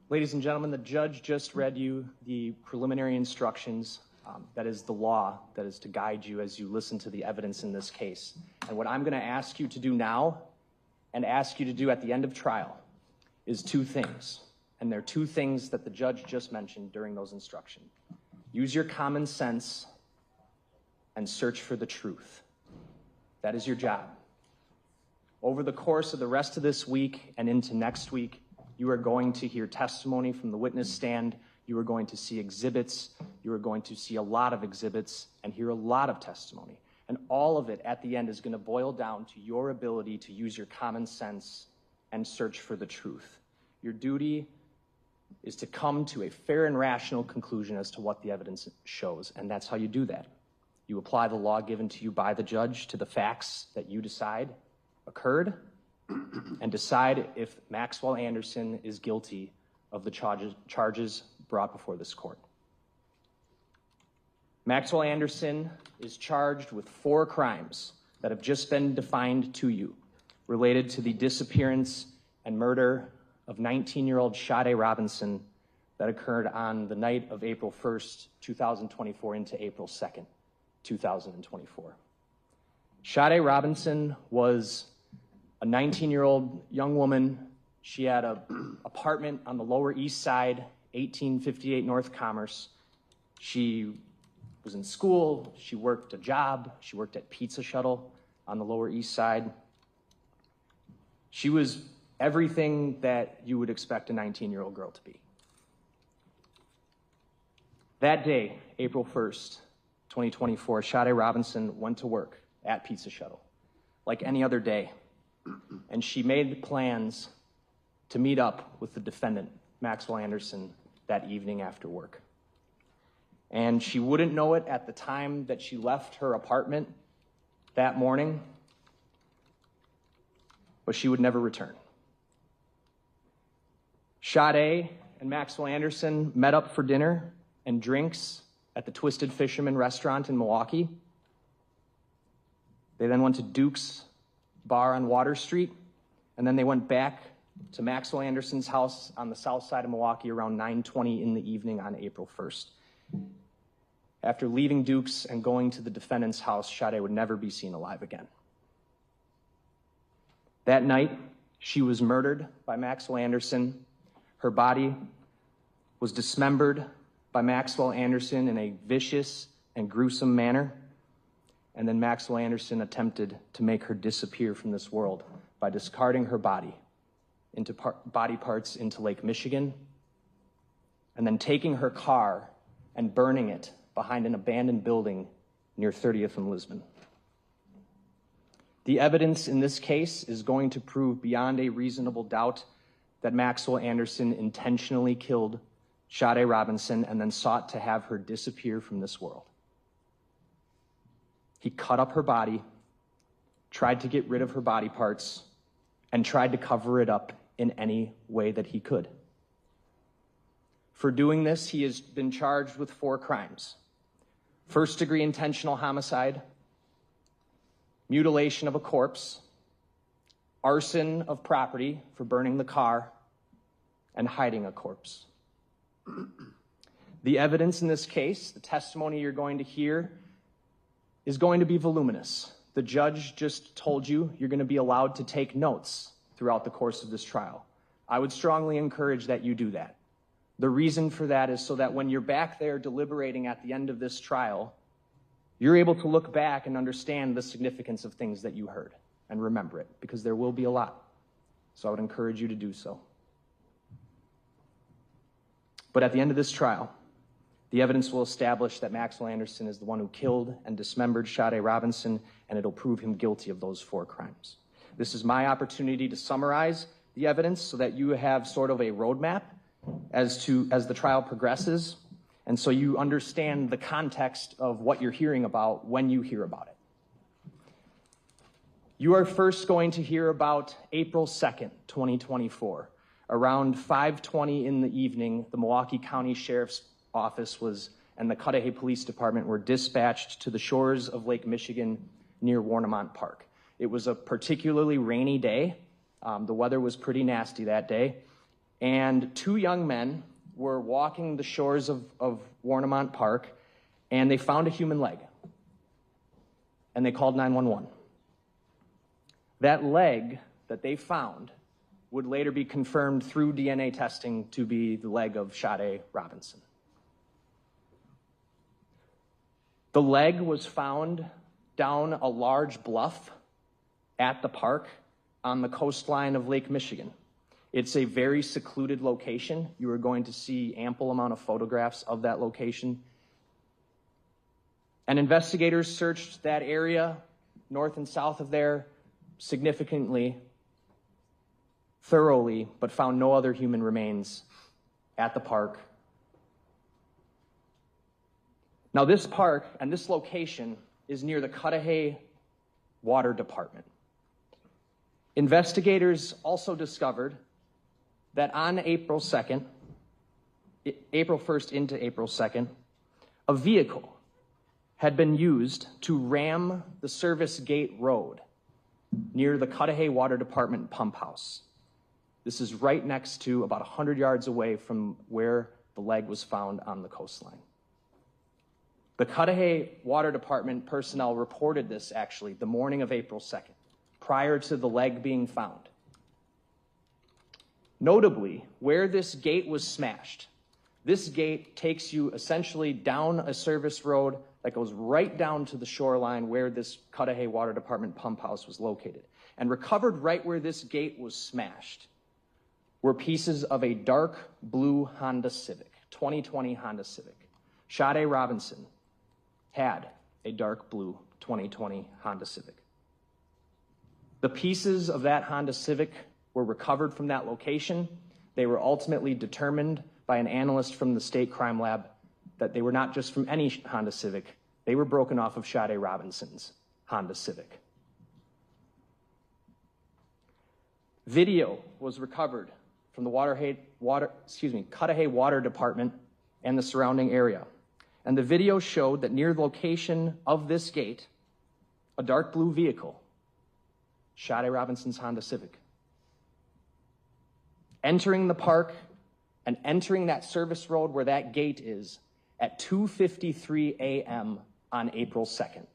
Ladies and gentlemen, the judge just read you the preliminary instructions. That is the law that is to guide you as you listen to the evidence in this case. And what I'm going to ask you to do now and ask you to do at the end of trial is two things. And they're two things that the judge just mentioned during those instructions. Use your common sense and search for the truth. That is your job. Over the course of the rest of this week and into next week, you are going to hear testimony from the witness stand. You are going to see exhibits. You are going to see a lot of exhibits and hear a lot of testimony. And all of it at the end is going to boil down to your ability to use your common sense and search for the truth. Your duty is to come to a fair and rational conclusion as to what the evidence shows, and that's how you do that. You apply the law given to you by the judge to the facts that you decide occurred, and decide if Maxwell Anderson is guilty of the charges brought before this court. Maxwell Anderson is charged with 4 crimes that have just been defined to you, related to the disappearance and murder of 19-year-old Sade Robinson that occurred on the night of April 1st, 2024 into April 2nd, 2024. Sade Robinson was a 19-year-old young woman. She had an apartment on the Lower East Side, 1858 North Commerce. She was in school. She worked a job. She worked at Pizza Shuttle on the Lower East Side. She was everything that you would expect a 19-year-old girl to be. That day, April 1st, 2024, Sade Robinson went to work at Pizza Shuttle like any other day, and she made plans to meet up with the defendant, Maxwell Anderson, that evening after work. And she wouldn't know it at the time that she left her apartment that morning, but she would never return. Sade and Maxwell Anderson met up for dinner and drinks at the Twisted Fisherman restaurant in Milwaukee. They then went to Duke's Bar on Water Street, and then they went back to Maxwell Anderson's house on the south side of Milwaukee around 9:20 in the evening on April 1st. After leaving Duke's and going to the defendant's house, Sade would never be seen alive again. That night, she was murdered by Maxwell Anderson. Her body was dismembered by Maxwell Anderson in a vicious and gruesome manner. And then Maxwell Anderson attempted to make her disappear from this world by discarding her body into body parts into Lake Michigan, and then taking her car and burning it behind an abandoned building near 30th and Lisbon. The evidence in this case is going to prove beyond a reasonable doubt that Maxwell Anderson intentionally killed Sade Robinson and then sought to have her disappear from this world. He cut up her body, tried to get rid of her body parts, and tried to cover it up in any way that he could. For doing this, he has been charged with 4 crimes: first-degree intentional homicide, mutilation of a corpse, arson of property for burning the car, and hiding a corpse. The evidence in this case, the testimony you're going to hear, is going to be voluminous. The judge just told you you're going to be allowed to take notes throughout the course of this trial. I would strongly encourage that you do that. The reason for that is so that when you're back there deliberating at the end of this trial, you're able to look back and understand the significance of things that you heard and remember it, because there will be a lot. So I would encourage you to do so. But at the end of this trial, the evidence will establish that Maxwell Anderson is the one who killed and dismembered Sade Robinson, and it'll prove him guilty of those 4 crimes. This is my opportunity to summarize the evidence so that you have sort of a roadmap as the trial progresses, and so you understand the context of what you're hearing about when you hear about it. You are first going to hear about April 2nd, 2024. Around 5:20 in the evening, the Milwaukee County Sheriff's Office and the Cudahy Police Department were dispatched to the shores of Lake Michigan near Warnemont Park. It was a particularly rainy day. The weather was pretty nasty that day, and two young men were walking the shores of Warnemont Park, and they found a human leg, and they called 911. That leg that they found would later be confirmed through DNA testing to be the leg of Sade Robinson. The leg was found down a large bluff at the park on the coastline of Lake Michigan. It's a very secluded location. You are going to see ample amount of photographs of that location. And investigators searched that area north and south of there significantly, thoroughly, but found no other human remains at the park. Now, this park and this location is near the Cudahy Water Department. Investigators also discovered that on April 1st into April 2nd, a vehicle had been used to ram the Service Gate Road near the Cudahy Water Department pump house. This is right next to, about 100 yards away from where the leg was found on the coastline. The Cudahy Water Department personnel reported this actually the morning of April 2nd, prior to the leg being found. Notably, where this gate was smashed, this gate takes you essentially down a service road that goes right down to the shoreline where this Cudahy Water Department pump house was located. And recovered right where this gate was smashed were pieces of a dark blue Honda Civic, 2020 Honda Civic. Sade Robinson had a dark blue 2020 Honda Civic. The pieces of that Honda Civic were recovered from that location. They were ultimately determined by an analyst from the State Crime Lab that they were not just from any Honda Civic, they were broken off of Sade Robinson's Honda Civic. Video was recovered from the Cudahy Water Department and the surrounding area. And the video showed that near the location of this gate, a dark blue vehicle, Sade Robinson's Honda Civic, entering the park and entering that service road where that gate is at 2:53 a.m. on April 2nd.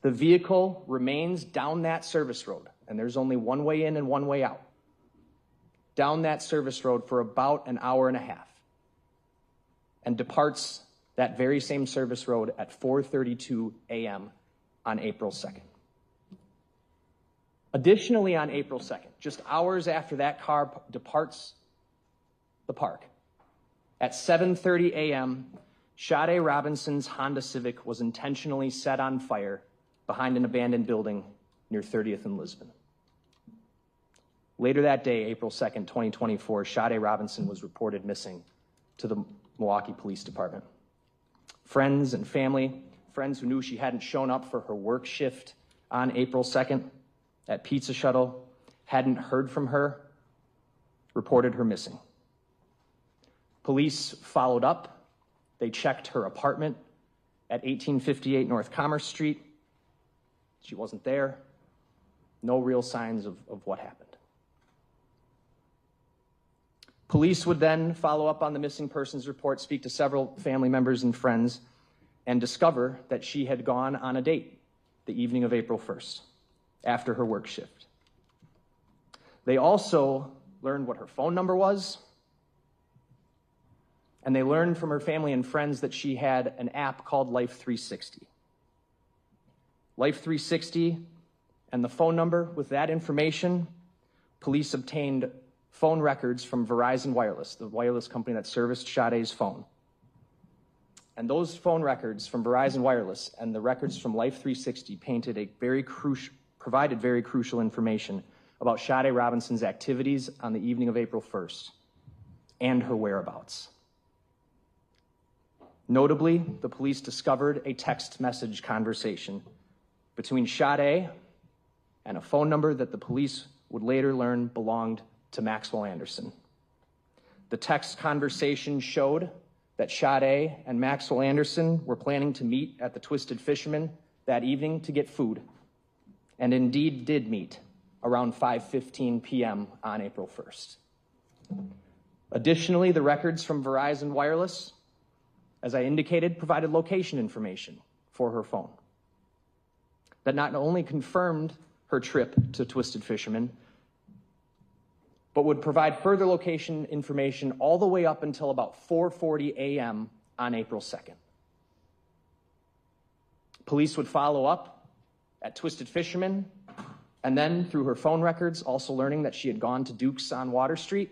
The vehicle remains down that service road, and there's only one way in and one way out, down that service road for about an hour and a half, and departs that very same service road at 4:32 a.m. on April 2nd. Additionally, on April 2nd, just hours after that car departs the park, at 7:30 a.m., Sade Robinson's Honda Civic was intentionally set on fire behind an abandoned building near 30th and Lisbon. Later that day, April 2nd, 2024, Sade Robinson was reported missing to the Milwaukee Police Department. Friends and family, friends who knew she hadn't shown up for her work shift on April 2nd at Pizza Shuttle, hadn't heard from her, reported her missing. Police followed up. They checked her apartment at 1858 North Commerce Street. She wasn't there. No real signs of what happened. Police would then follow up on the missing persons report, speak to several family members and friends, and discover that she had gone on a date the evening of April 1st, after her work shift. They also learned what her phone number was, and they learned from her family and friends that she had an app called Life 360. Life 360 and the phone number, with that information, police obtained phone records from Verizon Wireless, the wireless company that serviced Sade's phone. And those phone records from Verizon Wireless and the records from Life 360 provided very crucial information about Sade Robinson's activities on the evening of April 1st and her whereabouts. Notably, the police discovered a text message conversation between Sade and a phone number that the police would later learn belonged to Maxwell Anderson. The text conversation showed that Sade and Maxwell Anderson were planning to meet at the Twisted Fisherman that evening to get food, and indeed did meet around 5:15 p.m. on April 1st. Additionally, the records from Verizon Wireless, as I indicated, provided location information for her phone that not only confirmed her trip to Twisted Fisherman, but would provide further location information all the way up until about 4:40 a.m. on April 2nd. Police would follow up at Twisted Fisherman, and then through her phone records, also learning that she had gone to Duke's on Water Street.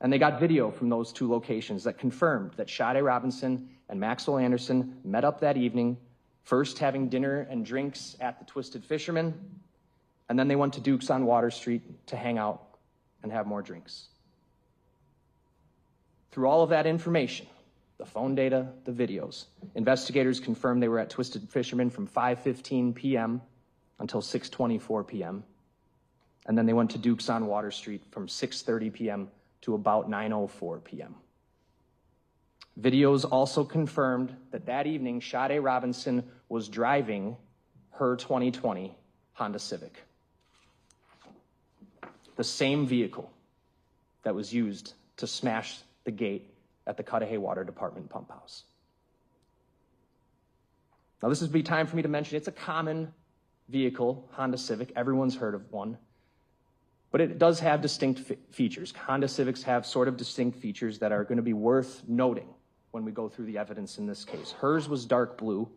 And they got video from those two locations that confirmed that Sade Robinson and Maxwell Anderson met up that evening, first having dinner and drinks at the Twisted Fisherman, and then they went to Duke's on Water Street to hang out and have more drinks. Through all of that information, the phone data, the videos, investigators confirmed they were at Twisted Fisherman from 5:15 p.m. until 6:24 p.m. And then they went to Duke's on Water Street from 6:30 p.m. to about 9:04 p.m. Videos also confirmed that that evening, Sade Robinson was driving her 2020 Honda Civic, the same vehicle that was used to smash the gate at the Cudahy Water Department pump house. Now, this would be time for me to mention it's a common vehicle, Honda Civic. Everyone's heard of one. But it does have distinct features. Honda Civics have sort of distinct features that are going to be worth noting when we go through the evidence in this case. Hers was dark blue.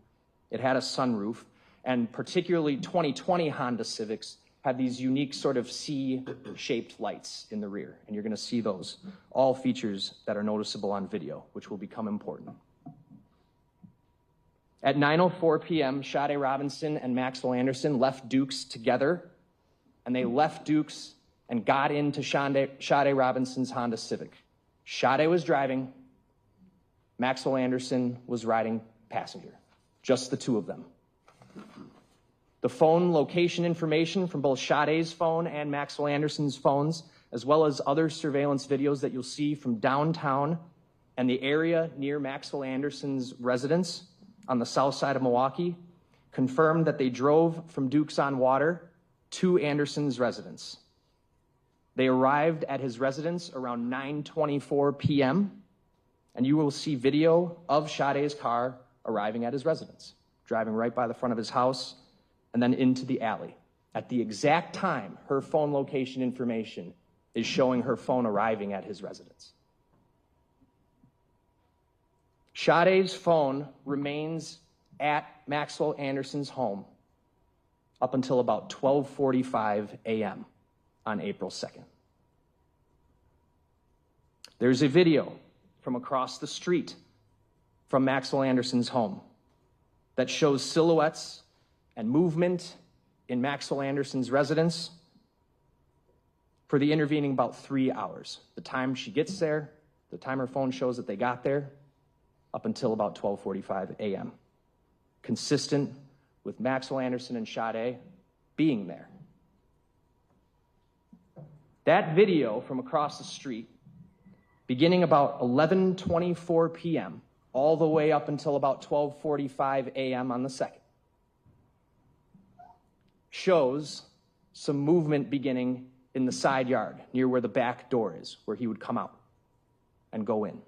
It had a sunroof. And particularly 2020 Honda Civics had these unique sort of C-shaped lights in the rear. And you're going to see those. All features that are noticeable on video, which will become important. At 9:04 p.m., Sade Robinson and Maxwell Anderson left Duke's together. And they left Duke's and got into Sade Robinson's Honda Civic. Sade was driving. Maxwell Anderson was riding passenger. Just the two of them. The phone location information from both Sade's phone and Maxwell Anderson's phones, as well as other surveillance videos that you'll see from downtown and the area near Maxwell Anderson's residence on the south side of Milwaukee, confirmed that they drove from Duke's on Water to Anderson's residence. They arrived at his residence around 9:24 p.m., and you will see video of Sade's car arriving at his residence, driving right by the front of his house and then into the alley. At the exact time, her phone location information is showing her phone arriving at his residence. Sade's phone remains at Maxwell Anderson's home up until about 12:45 a.m. on April 2nd. There's a video from across the street from Maxwell Anderson's home that shows silhouettes and movement in Maxwell Anderson's residence for the intervening about 3 hours. The time she gets there, the time her phone shows that they got there, up until about 12:45 a.m. Consistent with Maxwell Anderson and Sade being there. That video from across the street, beginning about 11:24 p.m., all the way up until about 12:45 a.m. on the 2nd, shows some movement beginning in the side yard near where the back door is, where he would come out and go in.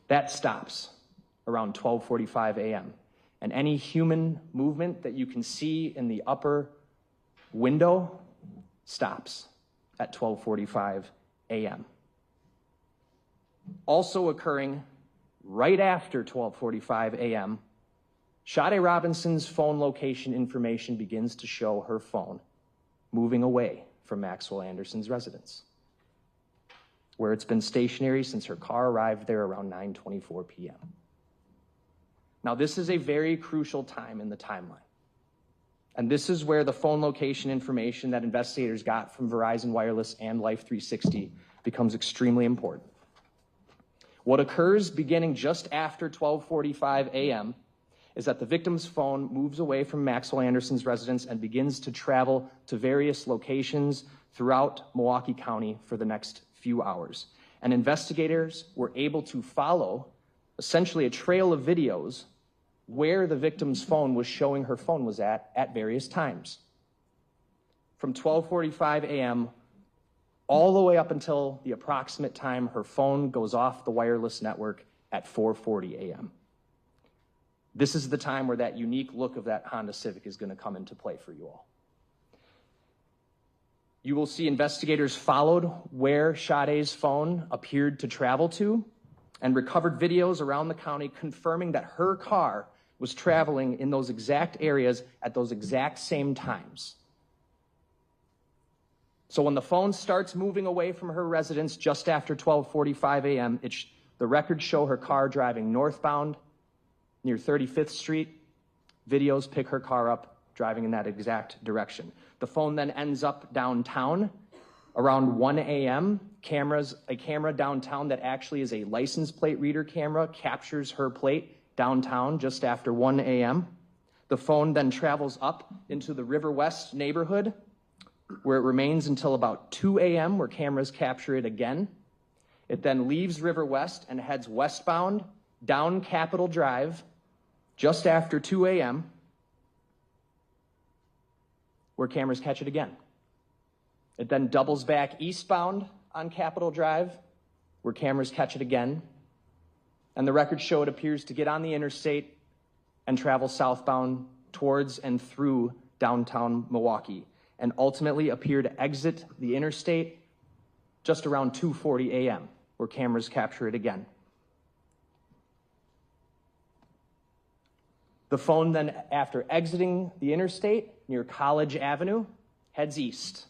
That stops around 12:45 a.m. And any human movement that you can see in the upper window stops at 12:45 a.m. Also occurring right after 12:45 a.m., Sade Robinson's phone location information begins to show her phone moving away from Maxwell Anderson's residence, where it's been stationary since her car arrived there around 9:24 p.m. Now, this is a very crucial time in the timeline. And this is where the phone location information that investigators got from Verizon Wireless and Life 360 becomes extremely important. What occurs beginning just after 12:45 a.m. is that the victim's phone moves away from Maxwell Anderson's residence and begins to travel to various locations throughout Milwaukee County for the next few hours. And investigators were able to follow essentially a trail of videos where the victim's phone was showing her phone was at various times. From 12:45 a.m. all the way up until the approximate time her phone goes off the wireless network at 4:40 a.m. This is the time where that unique look of that Honda Civic is going to come into play for you all. You will see investigators followed where Sade's phone appeared to travel to and recovered videos around the county confirming that her car was traveling in those exact areas at those exact same times. So when the phone starts moving away from her residence just after 12:45 a.m., the records show her car driving northbound near 35th Street. Videos pick her car up driving in that exact direction. The phone then ends up downtown around 1 a.m. A camera downtown that actually is a license plate reader camera captures her plate downtown just after 1 a.m. The phone then travels up into the River West neighborhood, where it remains until about 2 a.m., where cameras capture it again. It then leaves River West and heads westbound down Capitol Drive just after 2 a.m., where cameras catch it again. It then doubles back eastbound on Capitol Drive, where cameras catch it again. And the records show it appears to get on the interstate and travel southbound towards and through downtown Milwaukee, and ultimately appear to exit the interstate just around 2:40 a.m., where cameras capture it again. The phone then, after exiting the interstate near College Avenue, heads east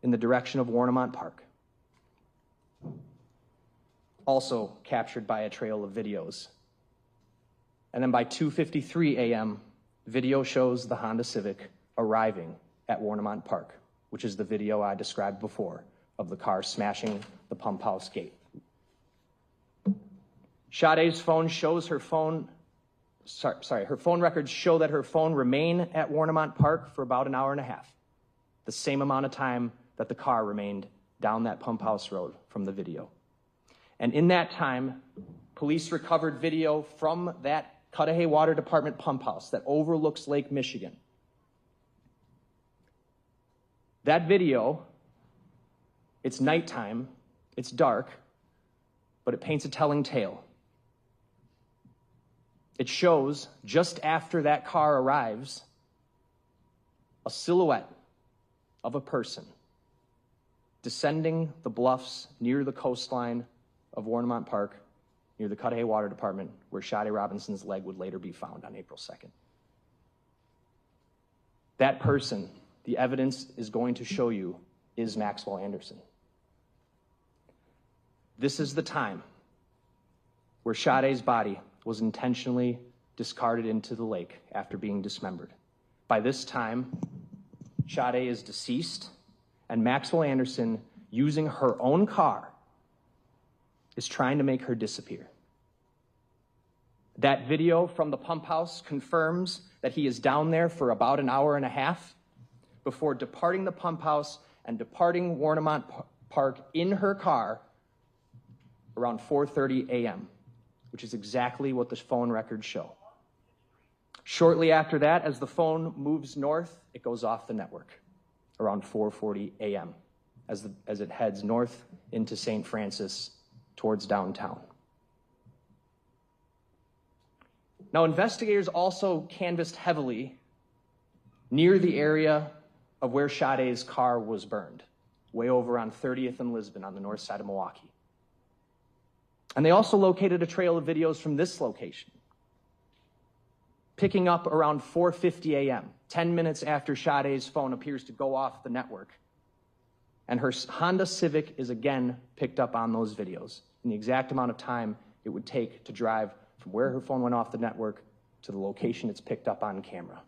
in the direction of Warnemont Park. Also captured by a trail of videos. And then by 2:53 a.m., video shows the Honda Civic arriving at Warnemont Park, which is the video I described before of the car smashing the pump house gate. Sade's phone shows her phone records show that her phone remained at Warnemont Park for about an hour and a half, the same amount of time that the car remained down that pump house road from the video. And in that time, police recovered video from that Cudahy Water Department pump house that overlooks Lake Michigan. That video, it's nighttime, it's dark, but it paints a telling tale. It shows, just after that car arrives, a silhouette of a person descending the bluffs near the coastline of Warnemont Park, near the Cudahy Water Department, where Sade Robinson's leg would later be found on April 2nd. That person, the evidence is going to show you, is Maxwell Anderson. This is the time where Sade's body was intentionally discarded into the lake after being dismembered. By this time, Sade is deceased, and Maxwell Anderson, using her own car, is trying to make her disappear. That video from the pump house confirms that he is down there for about an hour and a half before departing the pump house and departing Warnemont Park in her car around 4:30 a.m., which is exactly what the phone records show. Shortly after that, as the phone moves north, it goes off the network around 4:40 a.m. as it heads north into St. Francis towards downtown. Now, investigators also canvassed heavily near the area of where Sade's car was burned, way over on 30th and Lisbon on the north side of Milwaukee. And they also located a trail of videos from this location, picking up around 4:50 a.m., 10 minutes after Sade's phone appears to go off the network. And her Honda Civic is again picked up on those videos in the exact amount of time it would take to drive from where her phone went off the network to the location it's picked up on camera.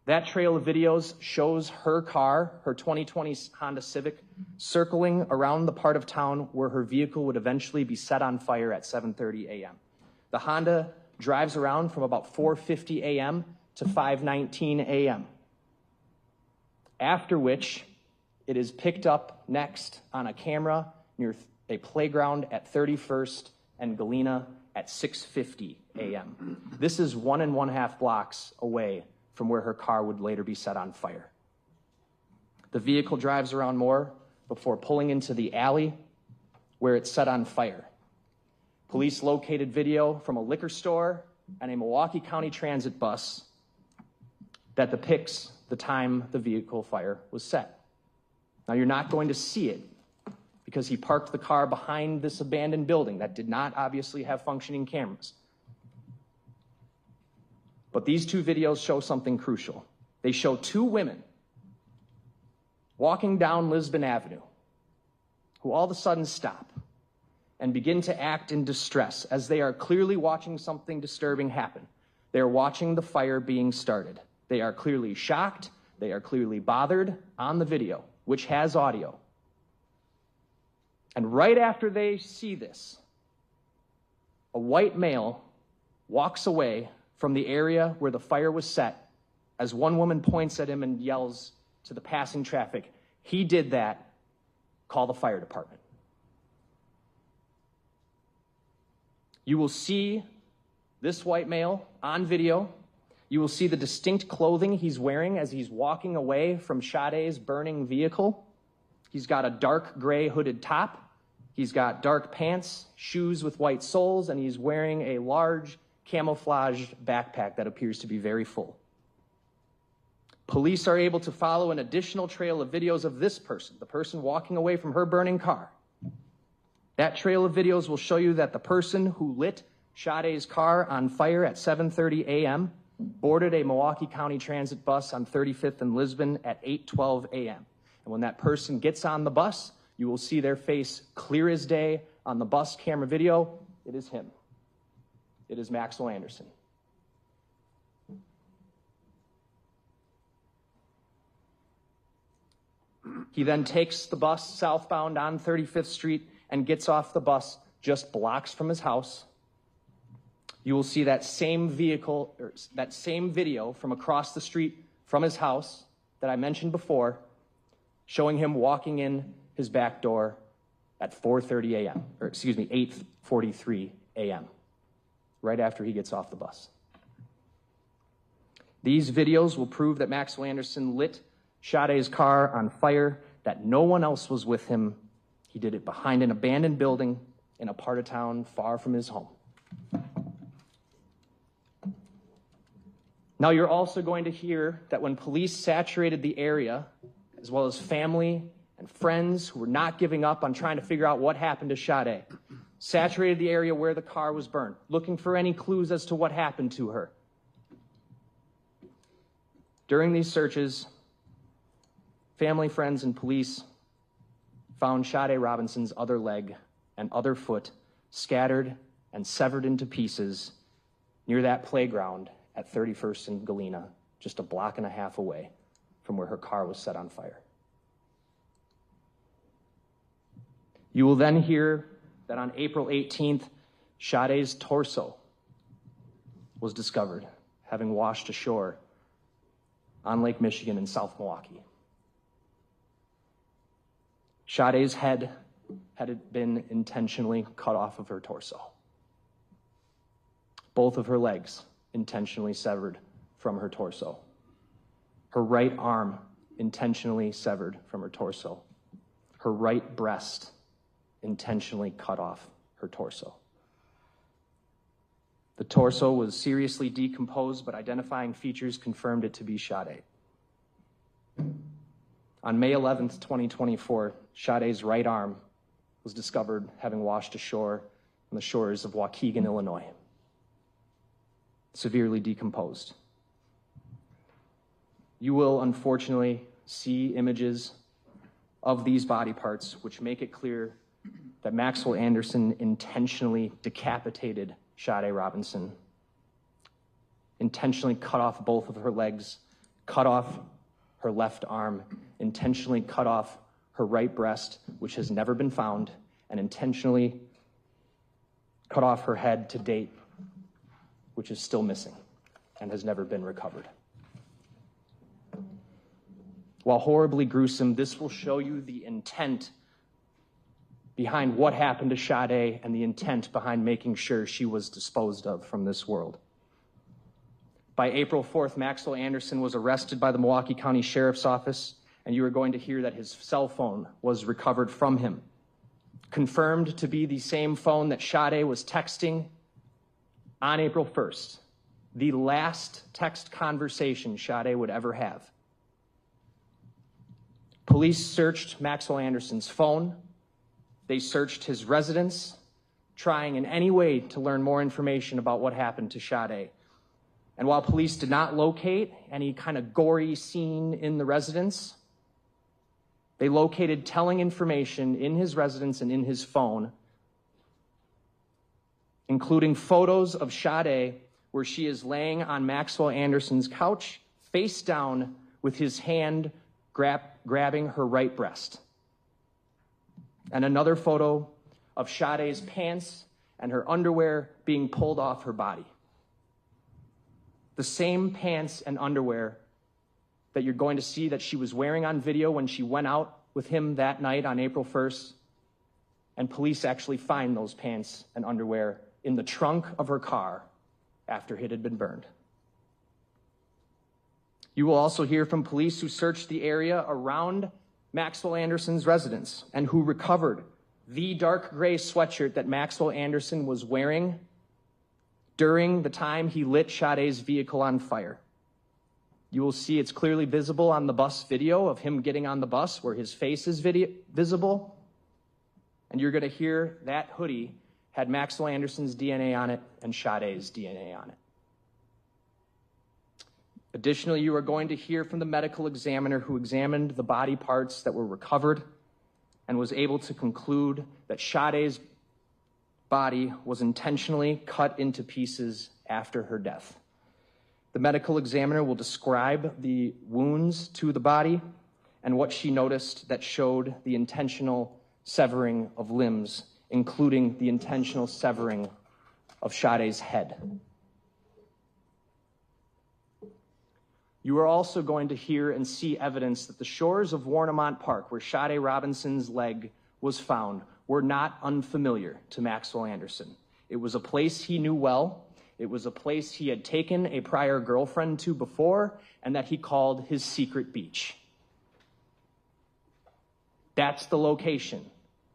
That trail of videos shows her car, her 2020 Honda Civic, circling around the part of town where her vehicle would eventually be set on fire at 7:30 a.m. The Honda drives around from about 4:50 a.m. to 5:19 a.m., after which it is picked up next on a camera near a playground at 31st and Galena at 6:50 a.m. This is 1 1/2 blocks away from where her car would later be set on fire. The vehicle drives around more before pulling into the alley where it's set on fire. Police located video from a liquor store and a Milwaukee County Transit bus that depicts the time the vehicle fire was set. Now, you're not going to see it because he parked the car behind this abandoned building that did not obviously have functioning cameras. But these two videos show something crucial. They show two women walking down Lisbon Avenue who all of a sudden stop and begin to act in distress as they are clearly watching something disturbing happen. They are watching the fire being started. They are clearly shocked. They are clearly bothered on the video, which has audio. And right after they see this, a white male walks away from the area where the fire was set as one woman points at him and yells to the passing traffic, "He did that, call the fire department." You will see this white male on video. You will see the distinct clothing he's wearing as he's walking away from Sade's burning vehicle. He's got a dark gray hooded top. He's got dark pants, shoes with white soles, and he's wearing a large camouflaged backpack that appears to be very full. Police are able to follow an additional trail of videos of this person, the person walking away from her burning car. That trail of videos will show you that the person who lit Sade's car on fire at 7:30 a.m. boarded a Milwaukee County Transit bus on 35th and Lisbon at 8:12 a.m. And when that person gets on the bus, you will see their face clear as day on the bus camera video. It is him. It is Maxwell Anderson. He then takes the bus southbound on 35th Street and gets off the bus just blocks from his house. You will see that same vehicle, or that same video from across the street from his house that I mentioned before, showing him walking in his back door at 4:30 a.m., or excuse me, 8:43 a.m., right after he gets off the bus. These videos will prove that Maxwell Anderson lit Sade's car on fire, that no one else was with him. He did it behind an abandoned building in a part of town far from his home. Now, you're also going to hear that when police saturated the area, as well as family and friends who were not giving up on trying to figure out what happened to Sade, saturated the area where the car was burned, looking for any clues as to what happened to her. During these searches, family, friends, and police found Sade Robinson's other leg and other foot scattered and severed into pieces near that playground at 31st and Galena, just a block and a half away from where her car was set on fire. You will then hear that on April 18th, Sade's torso was discovered, having washed ashore on Lake Michigan in South Milwaukee. Sade's head had been intentionally cut off of her torso. Both of her legs intentionally severed from her torso. Her right arm intentionally severed from her torso. Her right breast intentionally cut off her torso. The torso was seriously decomposed, but identifying features confirmed it to be Sade. On May 11th, 2024, Sade's right arm was discovered having washed ashore on the shores of Waukegan, Illinois, severely decomposed. You will unfortunately see images of these body parts which make it clear that Maxwell Anderson intentionally decapitated Sade Robinson, intentionally cut off both of her legs, cut off her left arm, intentionally cut off her right breast, which has never been found, and intentionally cut off her head to date, which is still missing and has never been recovered. While horribly gruesome, this will show you the intent behind what happened to Sade and the intent behind making sure she was disposed of from this world. By April 4th, Maxwell Anderson was arrested by the Milwaukee County Sheriff's Office, and you are going to hear that his cell phone was recovered from him, confirmed to be the same phone that Sade was texting on April 1st, the last text conversation Sade would ever have. Police searched Maxwell Anderson's phone. They searched his residence, trying in any way to learn more information about what happened to Sade. And while police did not locate any kind of gory scene in the residence, they located telling information in his residence and in his phone, including photos of Sade where she is laying on Maxwell Anderson's couch, face down, with his hand grabbing her right breast. And another photo of Sade's pants and her underwear being pulled off her body. The same pants and underwear that you're going to see that she was wearing on video when she went out with him that night on April 1st. And police actually find those pants and underwear in the trunk of her car after it had been burned. You will also hear from police who searched the area around Maxwell Anderson's residence and who recovered the dark gray sweatshirt that Maxwell Anderson was wearing during the time he lit Sade's vehicle on fire. You will see it's clearly visible on the bus video of him getting on the bus where his face is visible. And you're going to hear that hoodie had Maxwell Anderson's DNA on it and Sade's DNA on it. Additionally, you are going to hear from the medical examiner who examined the body parts that were recovered and was able to conclude that Sade's body was intentionally cut into pieces after her death. The medical examiner will describe the wounds to the body and what she noticed that showed the intentional severing of limbs, including the intentional severing of Sade's head. You are also going to hear and see evidence that the shores of Warnemont Park, where Sade Robinson's leg was found, were not unfamiliar to Maxwell Anderson. It was a place he knew well. It was a place he had taken a prior girlfriend to before, and that he called his secret beach. That's the location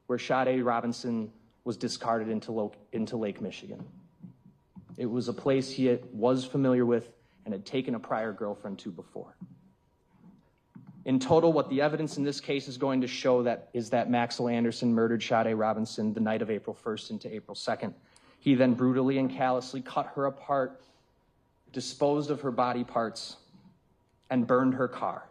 where Sade Robinson was discarded into Lake Michigan. It was a place he was familiar with and had taken a prior girlfriend to before. In total, what the evidence in this case is going to show is that Maxwell Anderson murdered Sade Robinson the night of April 1st into April 2nd. He then brutally and callously cut her apart, disposed of her body parts, and burned her car.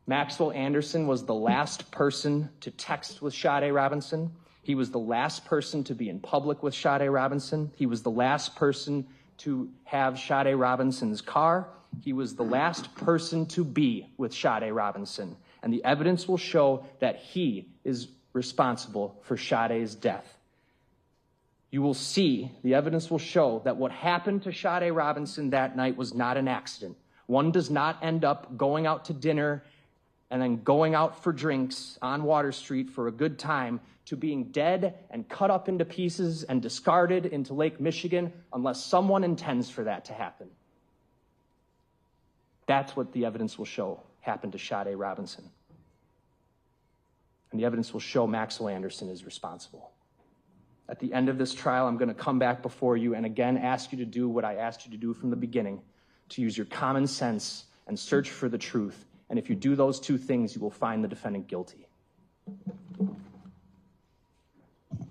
Maxwell Anderson was the last person to text with Sade Robinson. He was the last person to be in public with Sade Robinson. He was the last person to have Sade Robinson's car. He was the last person to be with Sade Robinson. And the evidence will show that he is responsible for Sade's death. You will see, the evidence will show that what happened to Sade Robinson that night was not an accident. One does not end up going out to dinner and then going out for drinks on Water Street for a good time to being dead and cut up into pieces and discarded into Lake Michigan unless someone intends for that to happen. That's what the evidence will show happened to Sade Robinson. And the evidence will show Maxwell Anderson is responsible. At the end of this trial, I'm going to come back before you and again ask you to do what I asked you to do from the beginning, to use your common sense and search for the truth. And if you do those two things, you will find the defendant guilty.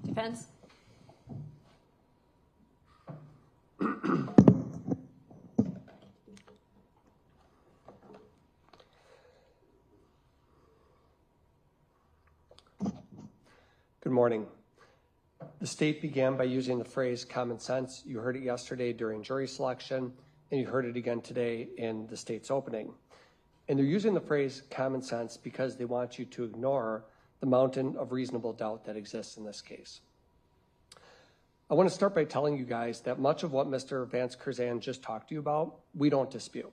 Defense. Good morning. The state began by using the phrase common sense. You heard it yesterday during jury selection, and you heard it again today in the state's opening. And they're using the phrase common sense because they want you to ignore the mountain of reasonable doubt that exists in this case. I want to start by telling you guys that much of what Mr. Vance Curzan just talked to you about, we don't dispute.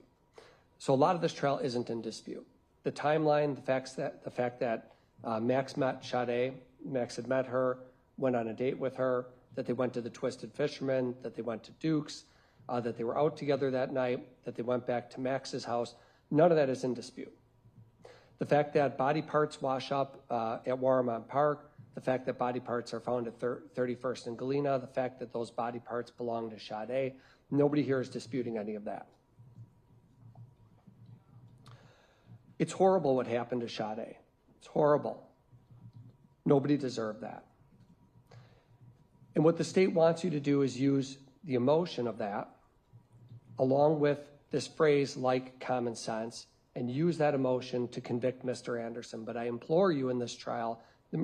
So a lot of this trial isn't in dispute. The timeline, the fact that Max met Sade Max had met her, went on a date with her, that they went to the Twisted Fisherman, that they went to Duke's, that they were out together that night, that they went back to Max's house. None of that is in dispute. The fact that body parts wash up at Warrimont Park, the fact that body parts are found at 31st and Galena, the fact that those body parts belong to Sade, nobody here is disputing any of that. It's horrible what happened to Sade. It's horrible. Nobody deserved that. And what the state wants you to do is use the emotion of that along with this phrase like common sense and use that emotion to convict Mr. Anderson. But I implore you in this trial,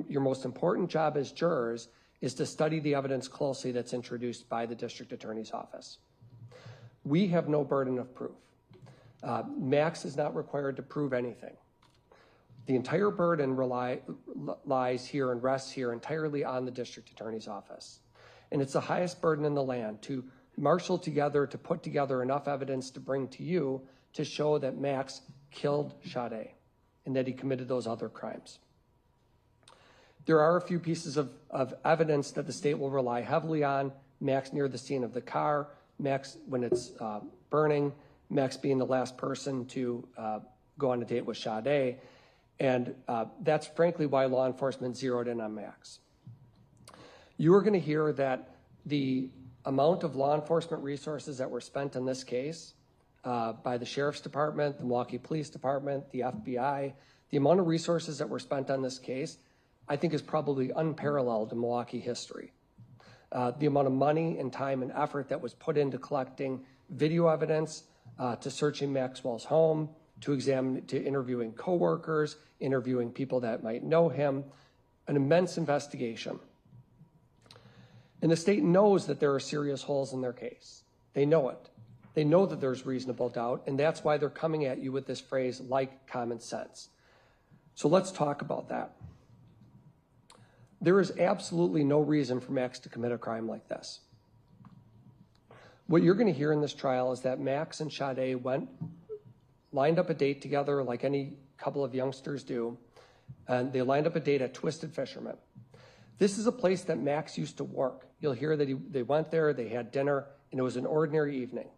your most important job as jurors is to study the evidence closely that's introduced by the district attorney's office. We have no burden of proof. Max is not required to prove anything. The entire burden lies here and rests here entirely on the district attorney's office. And it's the highest burden in the land to marshal together, to put together enough evidence to bring to you to show that Max killed Sade and that he committed those other crimes. There are a few pieces of evidence that the state will rely heavily on. Max near the scene of the car, Max when it's burning, Max being the last person to go on a date with Sade. And that's frankly why law enforcement zeroed in on Max. You are going to hear that the amount of law enforcement resources that were spent in this case by the Sheriff's Department, the Milwaukee Police Department, the FBI, the amount of resources that were spent on this case, I think is probably unparalleled in Milwaukee history. The amount of money and time and effort that was put into collecting video evidence, to searching Maxwell's home, to interviewing coworkers, interviewing people that might know him, an immense investigation. And the state knows that there are serious holes in their case. They know it. They know that there's reasonable doubt, and that's why they're coming at you with this phrase, like common sense. So let's talk about that. There is absolutely no reason for Max to commit a crime like this. What you're going to hear in this trial is that Max and Sade lined up a date together like any couple of youngsters do, and they lined up a date at Twisted Fisherman. This is a place that Max used to work. You'll hear that they went there, they had dinner, and it was an ordinary evening.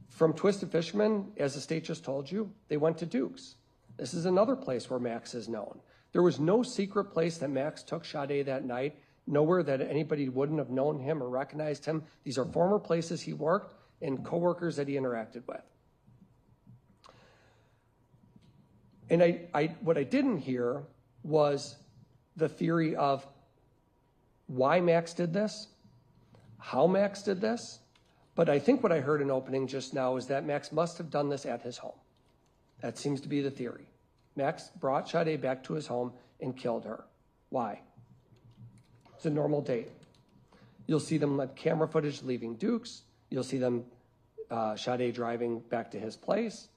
From Twisted Fisherman, as the state just told you, they went to Duke's. This is another place where Max is known. There was no secret place that Max took Sade that night, nowhere that anybody wouldn't have known him or recognized him. These are former places he worked and coworkers that he interacted with. And what I didn't hear was the theory of why Max did this, how Max did this, but I think what I heard in opening just now is that Max must have done this at his home. That seems to be the theory. Max brought Sade back to his home and killed her. Why? It's a normal date. You'll see them on camera footage leaving Duke's. You'll see them, Sade driving back to his place.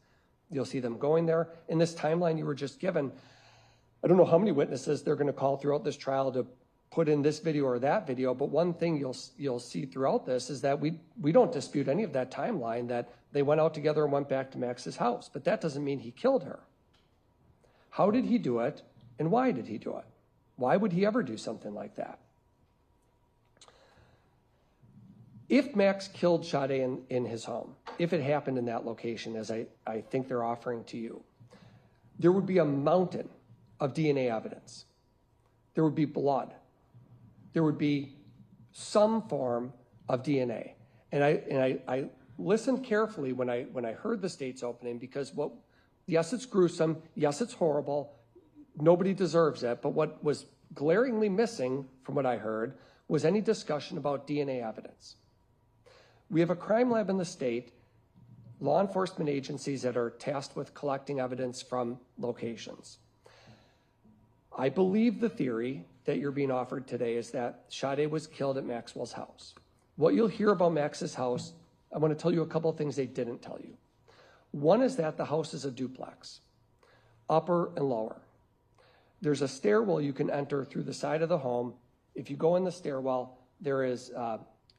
You'll see them going there. In this timeline you were just given, I don't know how many witnesses they're going to call throughout this trial to put in this video or that video, but one thing you'll see throughout this is that we don't dispute any of that timeline, that they went out together and went back to Max's house, but that doesn't mean he killed her. How did he do it, and why did he do it? Why would he ever do something like that? If Max killed Sade in his home, if it happened in that location, as I think they're offering to you, there would be a mountain of DNA evidence. There would be blood. There would be some form of DNA. And I listened carefully when I heard the state's opening, because yes, it's gruesome. Yes, it's horrible. Nobody deserves it. But what was glaringly missing from what I heard was any discussion about DNA evidence. We have a crime lab in the state, law enforcement agencies that are tasked with collecting evidence from locations. I believe the theory that you're being offered today is that Sade was killed at Maxwell's house. What you'll hear about Max's house, I want to tell you a couple of things they didn't tell you. One is that the house is a duplex, upper and lower. There's a stairwell you can enter through the side of the home. If you go in the stairwell, there is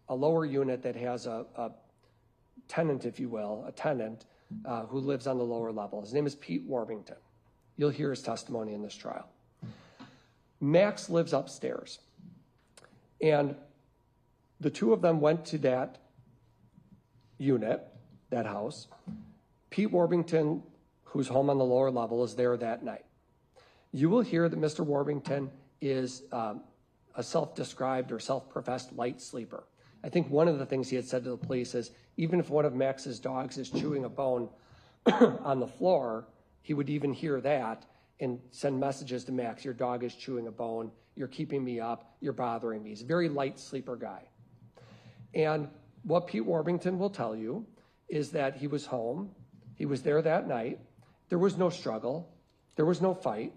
a lower unit that has a tenant, if you will, a tenant who lives on the lower level. His name is Pete Warmington. You'll hear his testimony in this trial. Max lives upstairs. And the two of them went to that unit, that house. Pete Warbington, who's home on the lower level, is there that night. You will hear that Mr. Warbington is a self-described or self-professed light sleeper. I think one of the things he had said to the police is, even if one of Max's dogs is chewing a bone on the floor, he would even hear that and send messages to Max, your dog is chewing a bone, you're keeping me up, you're bothering me. He's a very light sleeper guy. And what Pete Warbington will tell you is that he was home, he was there that night, there was no struggle, there was no fight,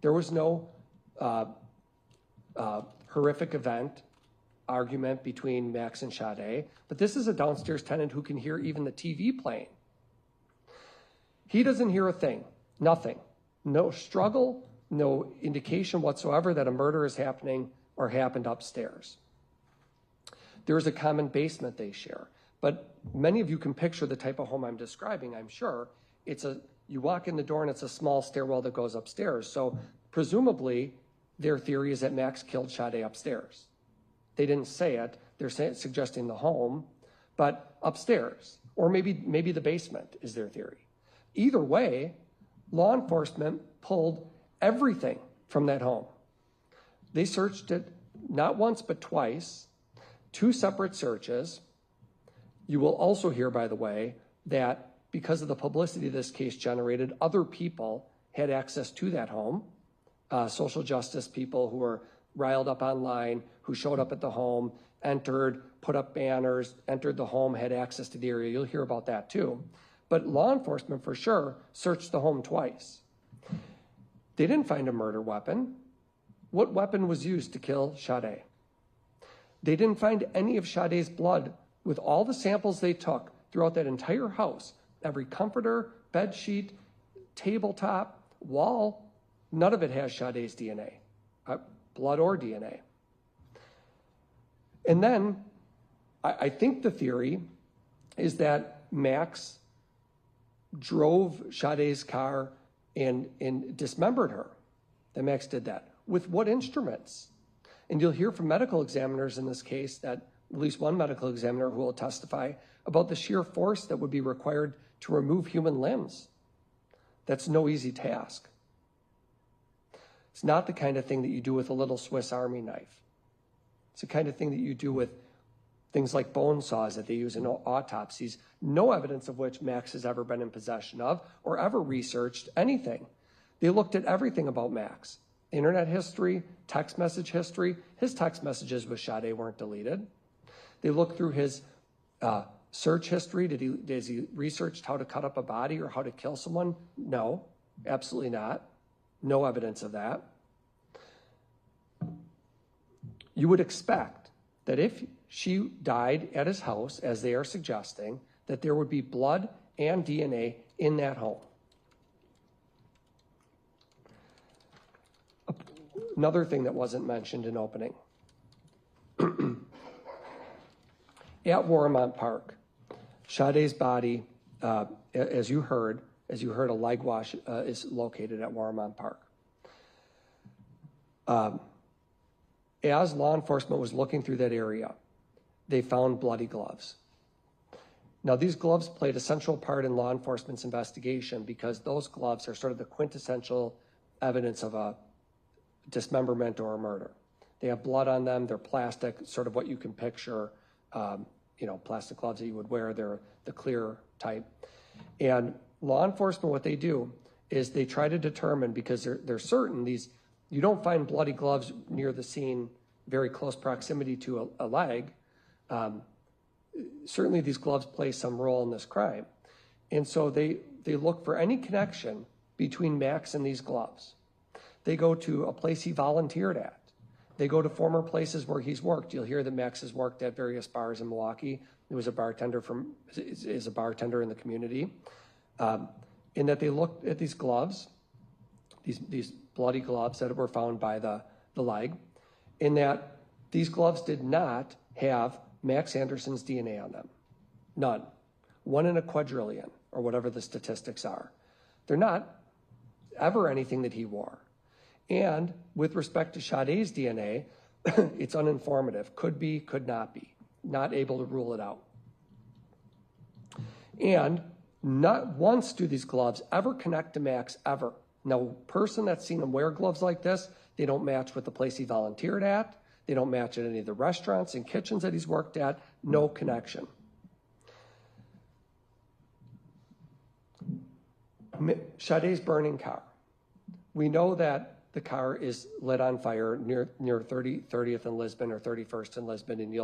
there was no horrific event, argument between Max and Sade, but this is a downstairs tenant who can hear even the TV playing. He doesn't hear a thing, nothing. No struggle, no indication whatsoever that a murder is happening or happened upstairs. There's a common basement they share, but many of you can picture the type of home I'm describing, I'm sure. You walk in the door and it's a small stairwell that goes upstairs. So presumably their theory is that Max killed Sade upstairs. They didn't say it, they're suggesting the home, but upstairs, or maybe the basement is their theory. Either way, law enforcement pulled everything from that home. They searched it not once, but twice, 2 separate searches. You will also hear, by the way, that because of the publicity this case generated, other people had access to that home, social justice people who were riled up online, who showed up at the home, entered, put up banners, entered the home, had access to the area. You'll hear about that too. But law enforcement, for sure, searched the home twice. They didn't find a murder weapon. What weapon was used to kill Sade? They didn't find any of Sade's blood. With all the samples they took throughout that entire house, every comforter, bed sheet, tabletop, wall, none of it has Sade's DNA, blood or DNA. And then I think the theory is that Max drove Sade's car and dismembered her. That Max did that. With what instruments? And you'll hear from medical examiners in this case, that at least one medical examiner who will testify about the sheer force that would be required to remove human limbs. That's no easy task. It's not the kind of thing that you do with a little Swiss Army knife. It's the kind of thing that you do with things like bone saws that they use in autopsies, no evidence of which Max has ever been in possession of or ever researched anything. They looked at everything about Max. Internet history, text message history. His text messages with Sade weren't deleted. They looked through his search history. Has he researched how to cut up a body or how to kill someone? No, absolutely not. No evidence of that. You would expect that if she died at his house, as they are suggesting, that there would be blood and DNA in that home. Another thing that wasn't mentioned in opening. At Warmont Park, Sade's body, as you heard, a leg wash is located at Warmont Park. As law enforcement was looking through that area, they found bloody gloves. Now, these gloves played a central part in law enforcement's investigation because those gloves are sort of the quintessential evidence of a dismemberment or a murder. They have blood on them. They're plastic, sort of what you can picture, plastic gloves that you would wear. They're the clear type. And law enforcement, what they do is they try to determine, because they're certain you don't find bloody gloves near the scene, very close proximity to a leg. Certainly these gloves play some role in this crime. And so they look for any connection between Max and these gloves. They go to a place he volunteered at. They go to former places where he's worked. You'll hear that Max has worked at various bars in Milwaukee. He was a bartender in the community. In that they looked at these gloves, these bloody gloves that were found by the leg, in that these gloves did not have Max Anderson's DNA on them. None. 1 in a quadrillion, or whatever the statistics are. They're not ever anything that he wore. And with respect to Sade's DNA, it's uninformative. Could be, could not be. Not able to rule it out. And not once do these gloves ever connect to Max, ever. Now, person that's seen him wear gloves like this, they don't match with the place he volunteered at. They don't match at any of the restaurants and kitchens that he's worked at. No connection. Sade's burning car. We know that the car is lit on fire near 30th in Lisbon or 31st in Lisbon, and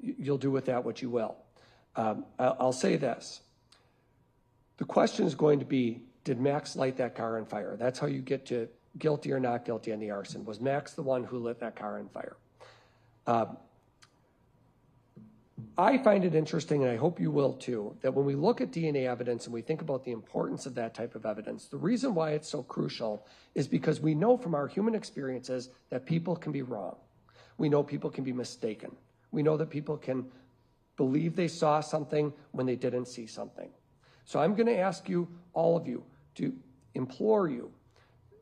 you'll do with that what you will. I'll say this. The question is going to be, did Max light that car on fire? That's how you get to guilty or not guilty on the arson. Was Max the one who lit that car on fire? I find it interesting, and I hope you will too, that when we look at DNA evidence and we think about the importance of that type of evidence, the reason why it's so crucial is because we know from our human experiences that people can be wrong. We know people can be mistaken. We know that people can believe they saw something when they didn't see something. So I'm going to ask you, all of you, to implore you,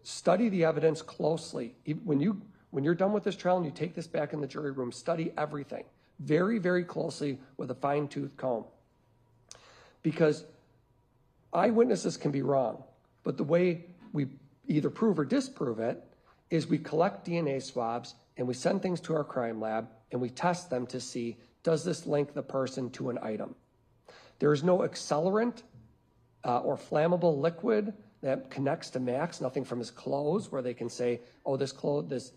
study the evidence closely. When you're done with this trial and you take this back in the jury room, study everything very, very closely with a fine-tooth comb. Because eyewitnesses can be wrong, but the way we either prove or disprove it is we collect DNA swabs and we send things to our crime lab and we test them to see, does this link the person to an item? There is no accelerant or flammable liquid that connects to Max, nothing from his clothes where they can say, oh, this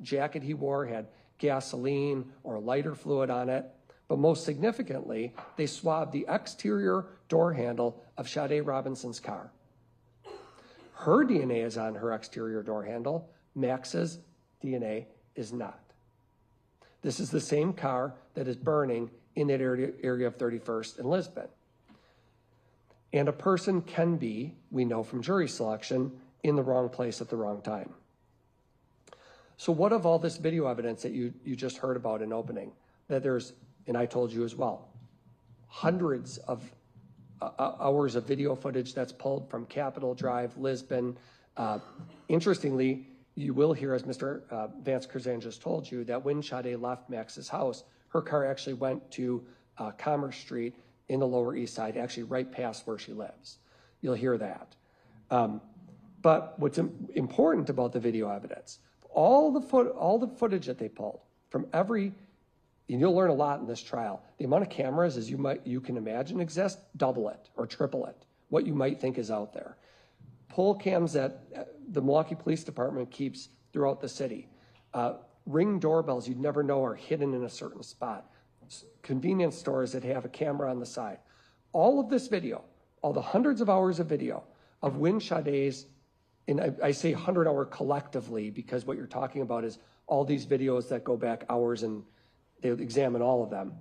jacket he wore had gasoline or lighter fluid on it. But most significantly, they swabbed the exterior door handle of Sade Robinson's car. Her DNA is on her exterior door handle. Max's DNA is not. This is the same car that is burning in that area of 31st in Lisbon. And a person can be, we know from jury selection, in the wrong place at the wrong time. So what of all this video evidence that you just heard about in opening? That there's, and I told you as well, hundreds of hours of video footage that's pulled from Capitol Drive, Lisbon. Interestingly, you will hear, as Mr. Vance Curzan just told you, that when Sade left Max's house, her car actually went to Commerce Street in the Lower East Side, actually right past where she lives. You'll hear that. But what's important about the video evidence, all the footage that they pulled from every, and you'll learn a lot in this trial, the amount of cameras as you can imagine exist, double it or triple it, what you might think is out there. Poll cams that the Milwaukee Police Department keeps throughout the city. Ring doorbells you'd never know are hidden in a certain spot. Convenience stores that have a camera on the side. All of this video, all the hundreds of hours of video of when Sade's, and I say 100-hour collectively because what you're talking about is all these videos that go back hours and they examine all of them.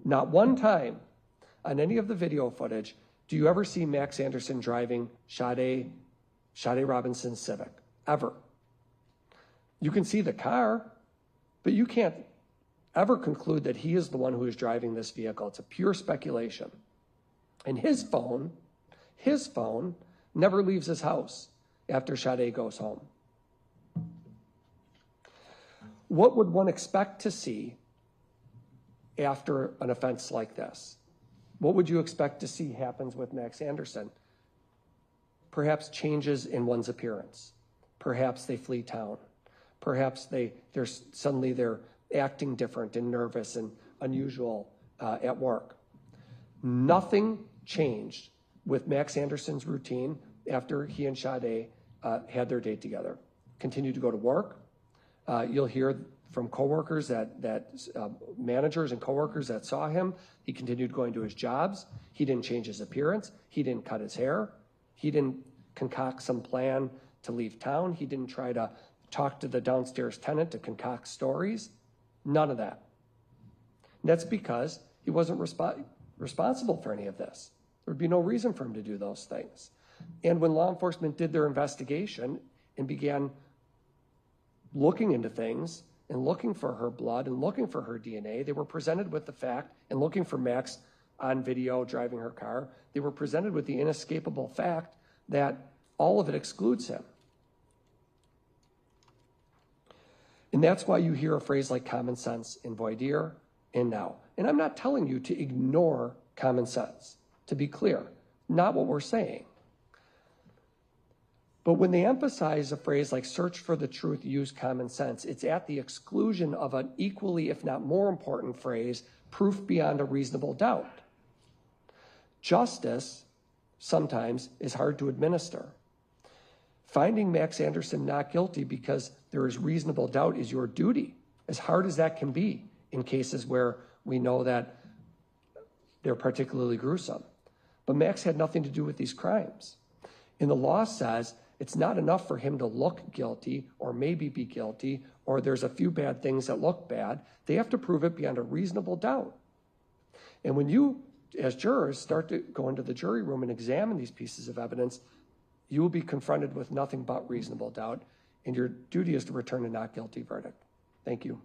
Not one time on any of the video footage do you ever see Max Anderson driving Sade Robinson's Civic, ever. You can see the car, but you can't ever conclude that he is the one who is driving this vehicle. It's a pure speculation. And his phone never leaves his house after Sade goes home. What would one expect to see after an offense like this? What would you expect to see happens with Max Anderson? Perhaps changes in one's appearance. Perhaps they flee town. Perhaps they're acting different and nervous and unusual at work. Nothing changed with Max Anderson's routine after he and Sade had their date together. Continued to go to work. You'll hear from coworkers managers and coworkers that saw him. He continued going to his jobs. He didn't change his appearance. He didn't cut his hair. He didn't concoct some plan to leave town. He didn't try to talk to the downstairs tenant to concoct stories. None of that. And that's because he wasn't responsible for any of this. There would be no reason for him to do those things. And when law enforcement did their investigation and began looking into things and looking for her blood and looking for her DNA, they were presented with the fact, and looking for Max on video driving her car, they were presented with the inescapable fact that all of it excludes him. And that's why you hear a phrase like common sense in voir dire and now. And I'm not telling you to ignore common sense, to be clear, not what we're saying. But when they emphasize a phrase like search for the truth, use common sense, it's at the exclusion of an equally, if not more important phrase, proof beyond a reasonable doubt. Justice sometimes is hard to administer. Finding Max Anderson not guilty because there is reasonable doubt is your duty, as hard as that can be in cases where we know that they're particularly gruesome. But Max had nothing to do with these crimes. And the law says it's not enough for him to look guilty or maybe be guilty, or there's a few bad things that look bad. They have to prove it beyond a reasonable doubt. And when you, as jurors, start to go into the jury room and examine these pieces of evidence, you will be confronted with nothing but reasonable doubt, and your duty is to return a not guilty verdict. Thank you.